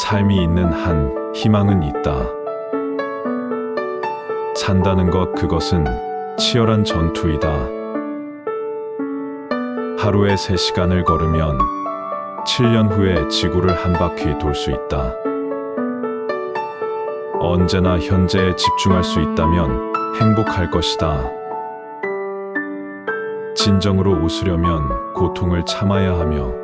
삶이 있는 한 희망은 있다. 산다는 것, 그것은 치열한 전투이다. 하루에 3시간을 걸으면 7년 후에 지구를 한 바퀴 돌 수 있다. 언제나 현재에 집중할 수 있다면 행복할 것이다. 진정으로 웃으려면 고통을 참아야 하며,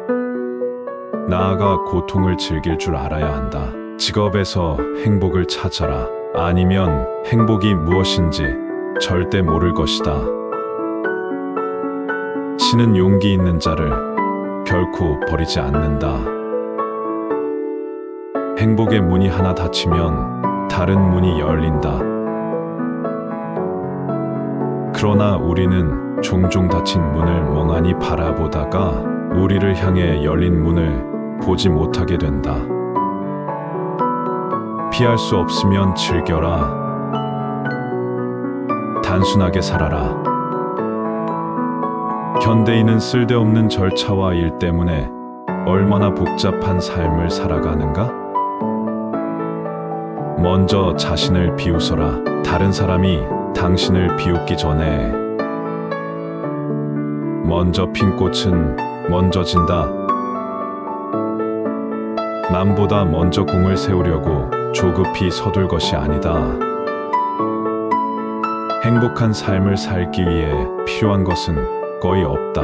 나아가 고통을 즐길 줄 알아야 한다. 직업에서 행복을 찾아라. 아니면 행복이 무엇인지 절대 모를 것이다. 신은 용기 있는 자를 결코 버리지 않는다. 행복의 문이 하나 닫히면 다른 문이 열린다. 그러나 우리는 종종 닫힌 문을 멍하니 바라보다가 우리를 향해 열린 문을 보지 못하게 된다. 피할 수 없으면 즐겨라. 단순하게 살아라. 현대인은 쓸데없는 절차와 일 때문에 얼마나 복잡한 삶을 살아가는가? 먼저 자신을 비웃어라. 다른 사람이 당신을 비웃기 전에 먼저 핀 꽃은 먼저 진다. 남보다 먼저 공을 세우려고 조급히 서둘 것이 아니다. 행복한 삶을 살기 위해 필요한 것은 거의 없다.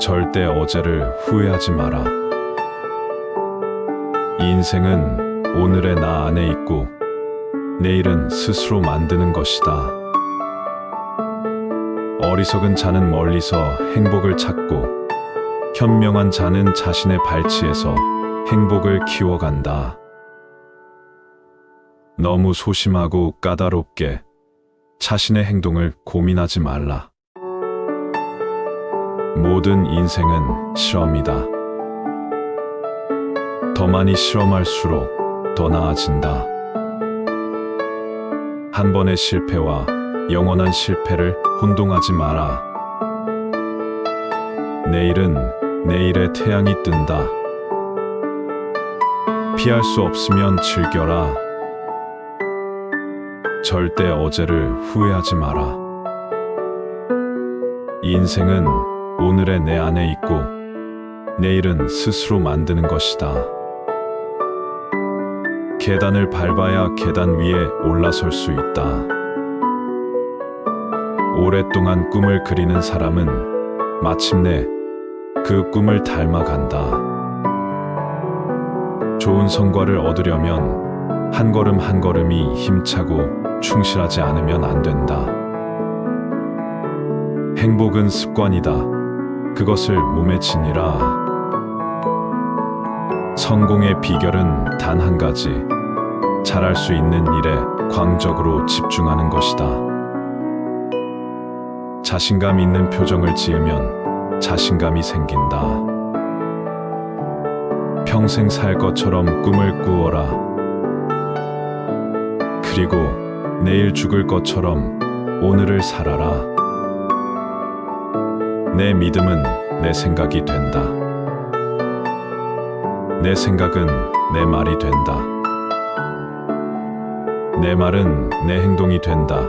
절대 어제를 후회하지 마라. 인생은 오늘의 나 안에 있고 내일은 스스로 만드는 것이다. 어리석은 자는 멀리서 행복을 찾고 현명한 자는 자신의 발치에서 행복을 키워간다. 너무 소심하고 까다롭게 자신의 행동을 고민하지 말라. 모든 인생은 실험이다. 더 많이 실험할수록 더 나아진다. 한 번의 실패와 영원한 실패를 혼동하지 마라. 내일은 내일의 태양이 뜬다. 피할 수 없으면 즐겨라. 절대 어제를 후회하지 마라. 인생은 오늘의 내 안에 있고 내일은 스스로 만드는 것이다. 계단을 밟아야 계단 위에 올라설 수 있다. 오랫동안 꿈을 그리는 사람은 마침내 그 꿈을 닮아간다. 좋은 성과를 얻으려면 한 걸음 한 걸음이 힘차고 충실하지 않으면 안 된다. 행복은 습관이다. 그것을 몸에 지니라. 성공의 비결은 단 한 가지. 잘할 수 있는 일에 광적으로 집중하는 것이다. 자신감 있는 표정을 지으면 자신감이 생긴다. 평생 살 것처럼 꿈을 꾸어라. 그리고 내일 죽을 것처럼 오늘을 살아라. 내 믿음은 내 생각이 된다. 내 생각은 내 말이 된다. 내 말은 내 행동이 된다.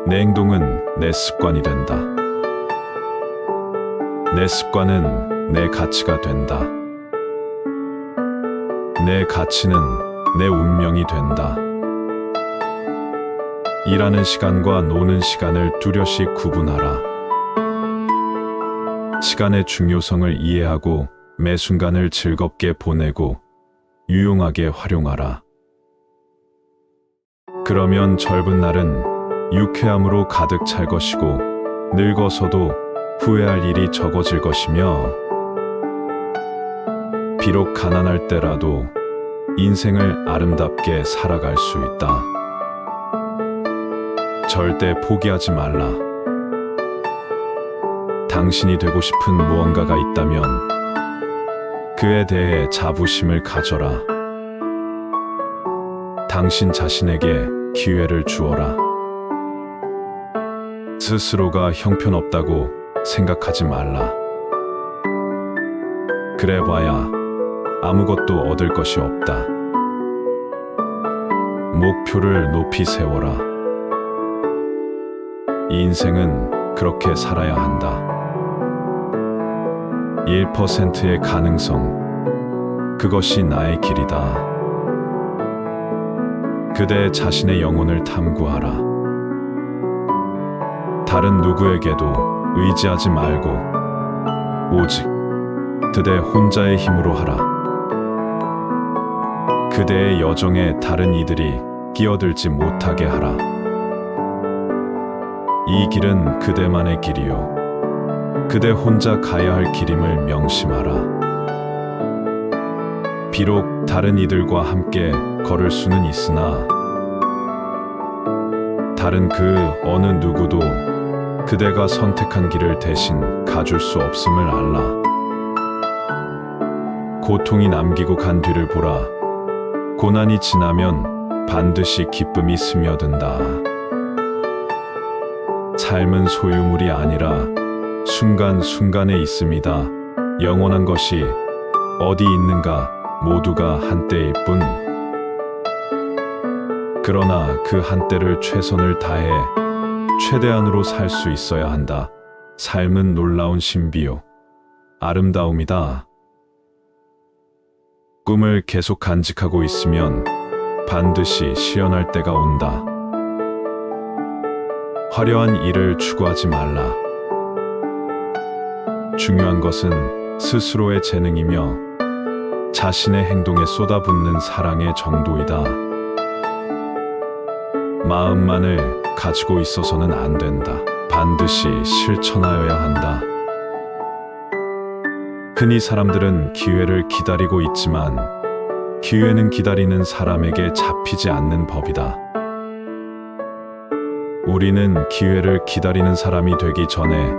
내 행동은 내 습관이 된다. 내 습관은 내 가치가 된다. 내 가치는 내 운명이 된다. 일하는 시간과 노는 시간을 뚜렷이 구분하라. 시간의 중요성을 이해하고 매 순간을 즐겁게 보내고 유용하게 활용하라. 그러면 젊은 날은 유쾌함으로 가득 찰 것이고 늙어서도 후회할 일이 적어질 것이며, 비록 가난할 때라도 인생을 아름답게 살아갈 수 있다. 절대 포기하지 말라. 당신이 되고 싶은 무언가가 있다면 그에 대해 자부심을 가져라. 당신 자신에게 기회를 주어라. 스스로가 형편없다고 생각하지 말라. 그래봐야 아무것도 얻을 것이 없다. 목표를 높이 세워라. 이 인생은 그렇게 살아야 한다. 1%의 가능성, 그것이 나의 길이다. 그대 자신의 영혼을 탐구하라. 다른 누구에게도 의지하지 말고 오직 그대 혼자의 힘으로 하라. 그대의 여정에 다른 이들이 끼어들지 못하게 하라. 이 길은 그대만의 길이요, 그대 혼자 가야 할 길임을 명심하라. 비록 다른 이들과 함께 걸을 수는 있으나 다른 그 어느 누구도 그대가 선택한 길을 대신 가줄 수 없음을 알라. 고통이 남기고 간 뒤를 보라. 고난이 지나면 반드시 기쁨이 스며든다. 삶은 소유물이 아니라 순간순간에 있습니다. 영원한 것이 어디 있는가, 모두가 한때일 뿐. 그러나 그 한때를 최선을 다해 최대한으로 살 수 있어야 한다. 삶은 놀라운 신비요, 아름다움이다. 꿈을 계속 간직하고 있으면 반드시 실현할 때가 온다. 화려한 일을 추구하지 말라. 중요한 것은 스스로의 재능이며 자신의 행동에 쏟아붓는 사랑의 정도이다. 마음만을 가지고 있어서는 안 된다. 반드시 실천하여야 한다. 흔히 사람들은 기회를 기다리고 있지만 기회는 기다리는 사람에게 잡히지 않는 법이다. 우리는 기회를 기다리는 사람이 되기 전에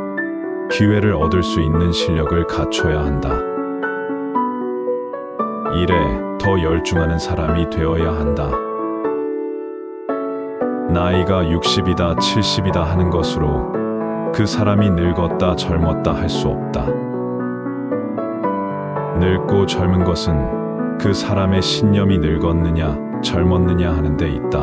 기회를 얻을 수 있는 실력을 갖춰야 한다. 일에 더 열중하는 사람이 되어야 한다. 나이가 60이다 70이다 하는 것으로 그 사람이 늙었다 젊었다 할 수 없다. 늙고 젊은 것은 그 사람의 신념이 늙었느냐 젊었느냐 하는 데 있다.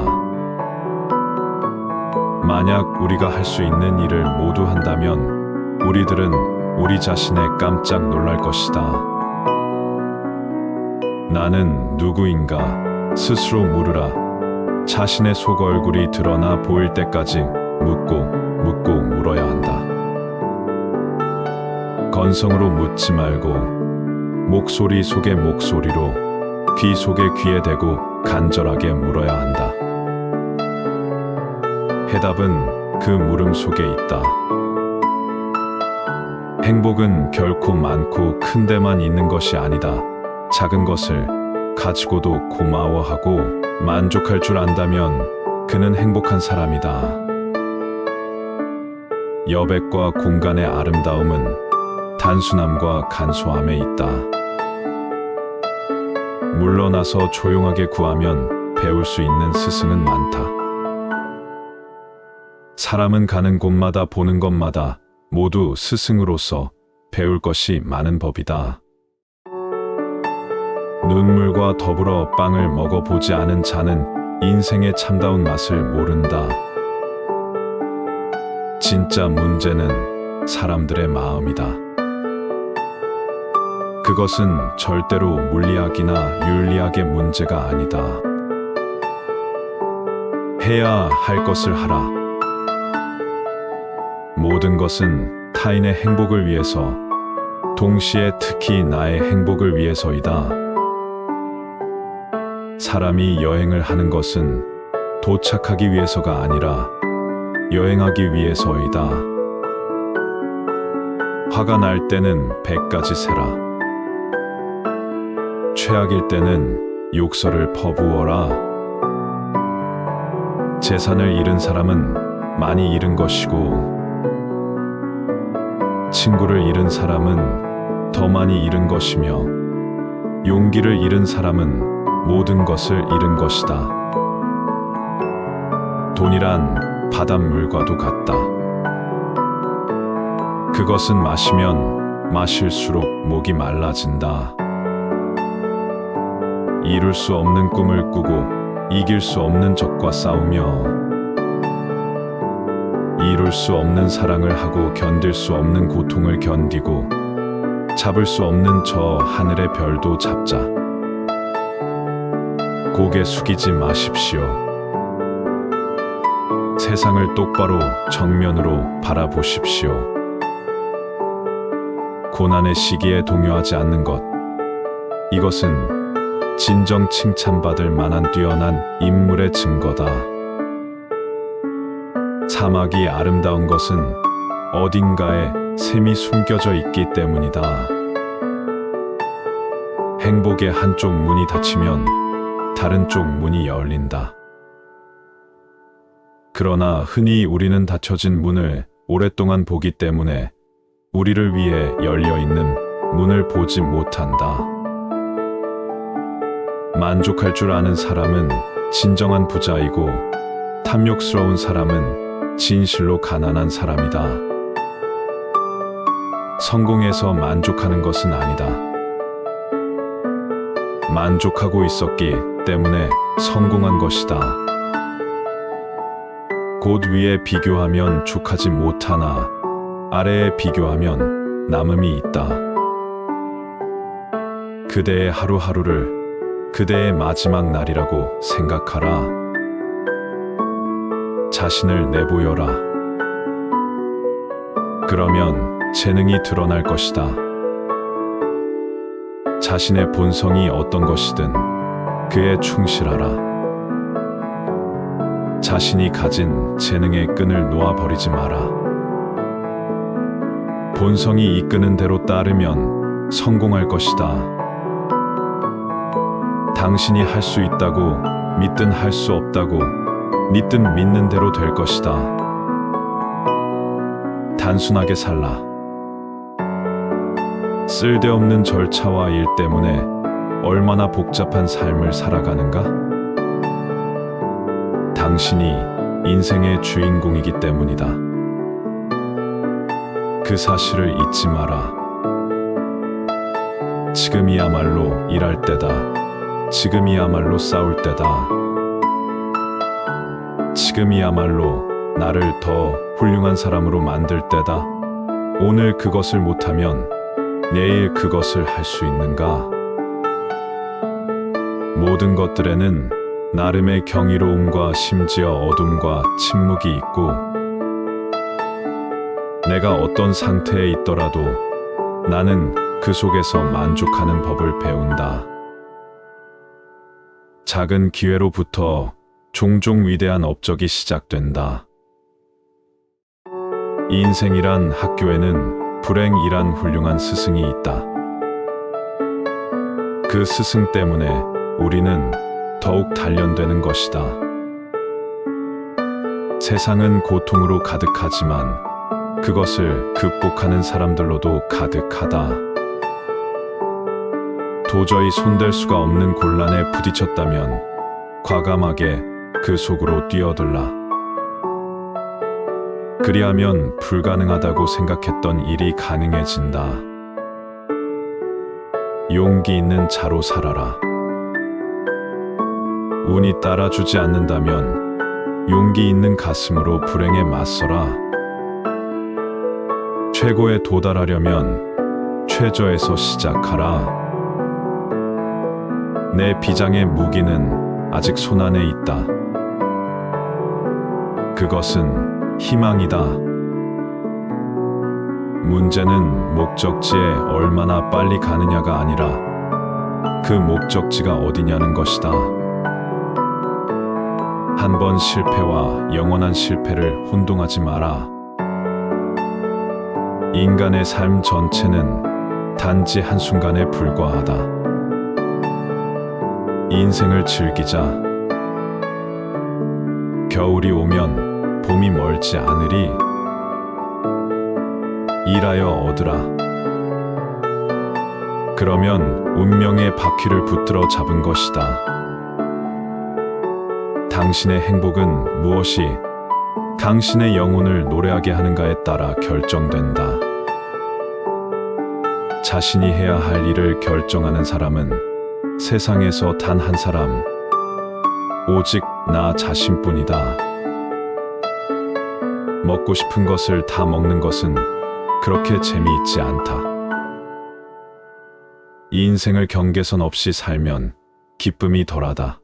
만약 우리가 할 수 있는 일을 모두 한다면 우리들은 우리 자신에 깜짝 놀랄 것이다. 나는 누구인가 스스로 물으라. 자신의 속 얼굴이 드러나 보일 때까지 묻고 물어야 한다. 건성으로 묻지 말고 목소리 속의 목소리로, 귀 속의 귀에 대고 간절하게 물어야 한다. 해답은 그 물음 속에 있다. 행복은 결코 많고 큰 데만 있는 것이 아니다. 작은 것을 가지고도 고마워하고 만족할 줄 안다면 그는 행복한 사람이다. 여백과 공간의 아름다움은 단순함과 간소함에 있다. 물러나서 조용하게 구하면 배울 수 있는 스승은 많다. 사람은 가는 곳마다 보는 것마다 모두 스승으로서 배울 것이 많은 법이다. 눈물과 더불어 빵을 먹어보지 않은 자는 인생의 참다운 맛을 모른다. 진짜 문제는 사람들의 마음이다. 그것은 절대로 물리학이나 윤리학의 문제가 아니다. 해야 할 것을 하라. 모든 것은 타인의 행복을 위해서, 동시에 특히 나의 행복을 위해서이다. 사람이 여행을 하는 것은 도착하기 위해서가 아니라 여행하기 위해서이다. 화가 날 때는 100가지 세라. 최악일 때는 욕설을 퍼부어라. 재산을 잃은 사람은 많이 잃은 것이고, 친구를 잃은 사람은 더 많이 잃은 것이며, 용기를 잃은 사람은 모든 것을 잃은 것이다. 돈이란 바닷물과도 같다. 그것은 마시면 마실수록 목이 말라진다. 이룰 수 없는 꿈을 꾸고 이길 수 없는 적과 싸우며 이룰 수 없는 사랑을 하고 견딜 수 없는 고통을 견디고 잡을 수 없는 저 하늘의 별도 잡자. 고개 숙이지 마십시오. 세상을 똑바로 정면으로 바라보십시오. 고난의 시기에 동요하지 않는 것, 이것은 진정 칭찬받을 만한 뛰어난 인물의 증거다. 사막이 아름다운 것은 어딘가에 샘이 숨겨져 있기 때문이다. 행복의 한쪽 문이 닫히면 다른 쪽 문이 열린다. 그러나 흔히 우리는 닫혀진 문을 오랫동안 보기 때문에 우리를 위해 열려 있는 문을 보지 못한다. 만족할 줄 아는 사람은 진정한 부자이고 탐욕스러운 사람은 진실로 가난한 사람이다. 성공해서 만족하는 것은 아니다. 만족하고 있었기 때문에 성공한 것이다. 곧 위에 비교하면 족하지 못하나 아래에 비교하면 남음이 있다. 그대의 하루하루를 그대의 마지막 날이라고 생각하라. 자신을 내보여라. 그러면 재능이 드러날 것이다. 자신의 본성이 어떤 것이든 그에 충실하라. 자신이 가진 재능의 끈을 놓아버리지 마라. 본성이 이끄는 대로 따르면 성공할 것이다. 당신이 할 수 있다고 믿든 할 수 없다고 믿든 믿는 대로 될 것이다. 단순하게 살라. 쓸데없는 절차와 일 때문에 얼마나 복잡한 삶을 살아가는가? 당신이 인생의 주인공이기 때문이다. 그 사실을 잊지 마라. 지금이야말로 일할 때다. 지금이야말로 싸울 때다. 지금이야말로 나를 더 훌륭한 사람으로 만들 때다. 오늘 그것을 못하면 내일 그것을 할 수 있는가? 모든 것들에는 나름의 경이로움과 심지어 어둠과 침묵이 있고 내가 어떤 상태에 있더라도 나는 그 속에서 만족하는 법을 배운다. 작은 기회로부터 종종 위대한 업적이 시작된다. 인생이란 학교에는 불행이란 훌륭한 스승이 있다. 그 스승 때문에 우리는 더욱 단련되는 것이다. 세상은 고통으로 가득하지만 그것을 극복하는 사람들로도 가득하다. 도저히 손댈 수가 없는 곤란에 부딪혔다면 과감하게 그 속으로 뛰어들라. 그리하면 불가능하다고 생각했던 일이 가능해진다. 용기 있는 자로 살아라. 운이 따라주지 않는다면 용기 있는 가슴으로 불행에 맞서라. 최고에 도달하려면 최저에서 시작하라. 내 비장의 무기는 아직 손안에 있다. 그것은 희망이다. 문제는 목적지에 얼마나 빨리 가느냐가 아니라 그 목적지가 어디냐는 것이다. 한 번 실패와 영원한 실패를 혼동하지 마라. 인간의 삶 전체는 단지 한순간에 불과하다. 인생을 즐기자. 겨울이 오면 봄이 멀지 않으리. 일하여 얻으라. 그러면 운명의 바퀴를 붙들어 잡은 것이다. 당신의 행복은 무엇이 당신의 영혼을 노래하게 하는가에 따라 결정된다. 자신이 해야 할 일을 결정하는 사람은 세상에서 단 한 사람, 오직 나 자신뿐이다. 먹고 싶은 것을 다 먹는 것은 그렇게 재미있지 않다. 이 인생을 경계선 없이 살면 기쁨이 덜하다.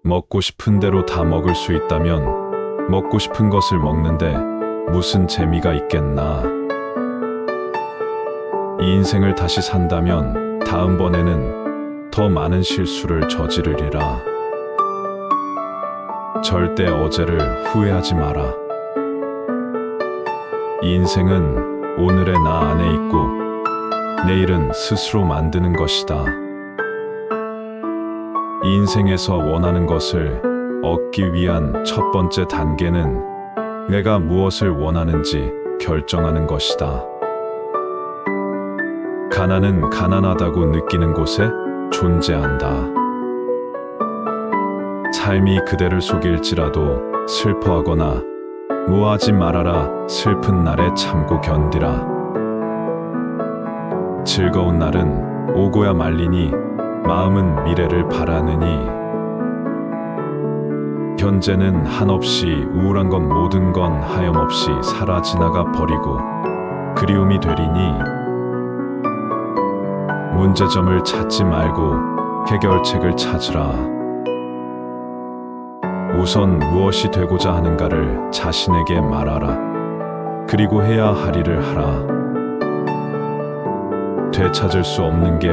먹고 싶은 대로 다 먹을 수 있다면 먹고 싶은 것을 먹는데 무슨 재미가 있겠나. 이 인생을 다시 산다면 다음번에는 더 많은 실수를 저지르리라. 절대 어제를 후회하지 마라. 이 인생은 오늘의 나 안에 있고 내일은 스스로 만드는 것이다. 이 인생에서 원하는 것을 얻기 위한 첫 번째 단계는 내가 무엇을 원하는지 결정하는 것이다. 가난은 가난하다고 느끼는 곳에 존재한다. 삶이 그대를 속일지라도 슬퍼하거나 무하지 말아라. 슬픈 날에 참고 견디라. 즐거운 날은 오고야 말리니 마음은 미래를 바라느니. 현재는 한없이 우울한 건 모든 건 하염없이 살아 지나가 버리고 그리움이 되리니. 문제점을 찾지 말고 해결책을 찾으라. 우선 무엇이 되고자 하는가를 자신에게 말하라. 그리고 해야 할 일을 하라. 되찾을 수 없는 게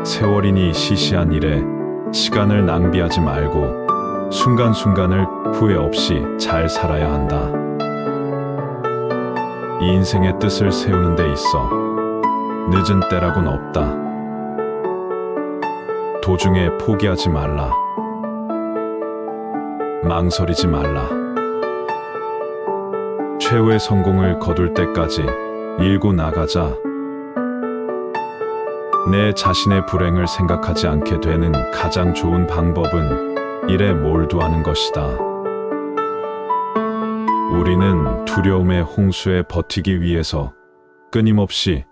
세월이니 시시한 일에 시간을 낭비하지 말고 순간순간을 후회 없이 잘 살아야 한다. 이 인생의 뜻을 세우는 데 있어 늦은 때라곤 없다. 도중에 포기하지 말라. 망설이지 말라. 최후의 성공을 거둘 때까지 밀고 나가자. 내 자신의 불행을 생각하지 않게 되는 가장 좋은 방법은 일에 몰두하는 것이다. 우리는 두려움의 홍수에 버티기 위해서 끊임없이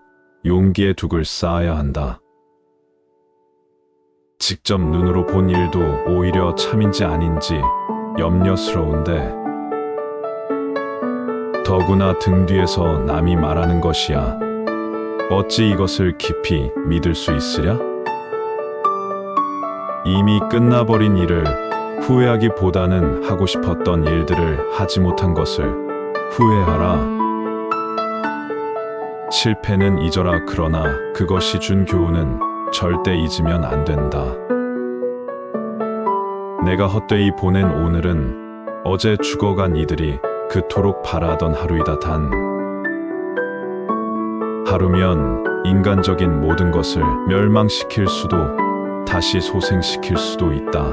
용기의 둑을 쌓아야 한다. 직접 눈으로 본 일도 오히려 참인지 아닌지 염려스러운데 더구나 등 뒤에서 남이 말하는 것이야. 어찌 이것을 깊이 믿을 수 있으랴? 이미 끝나버린 일을 후회하기보다는 하고 싶었던 일들을 하지 못한 것을 후회하라. 실패는 잊어라. 그러나 그것이 준 교훈은 절대 잊으면 안 된다. 내가 헛되이 보낸 오늘은 어제 죽어간 이들이 그토록 바라던 하루이다. 단 하루면 인간적인 모든 것을 멸망시킬 수도 다시 소생시킬 수도 있다.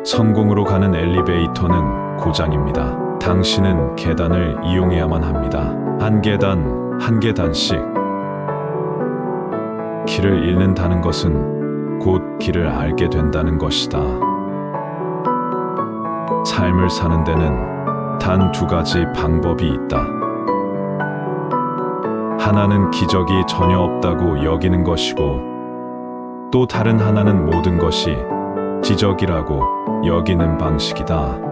성공으로 가는 엘리베이터는 고장입니다. 당신은 계단을 이용해야만 합니다. 한 계단 한 계단씩. 길을 잃는다는 것은 곧 길을 알게 된다는 것이다. 삶을 사는 데는 단 두 가지 방법이 있다. 하나는 기적이 전혀 없다고 여기는 것이고 또 다른 하나는 모든 것이 기적이라고 여기는 방식이다.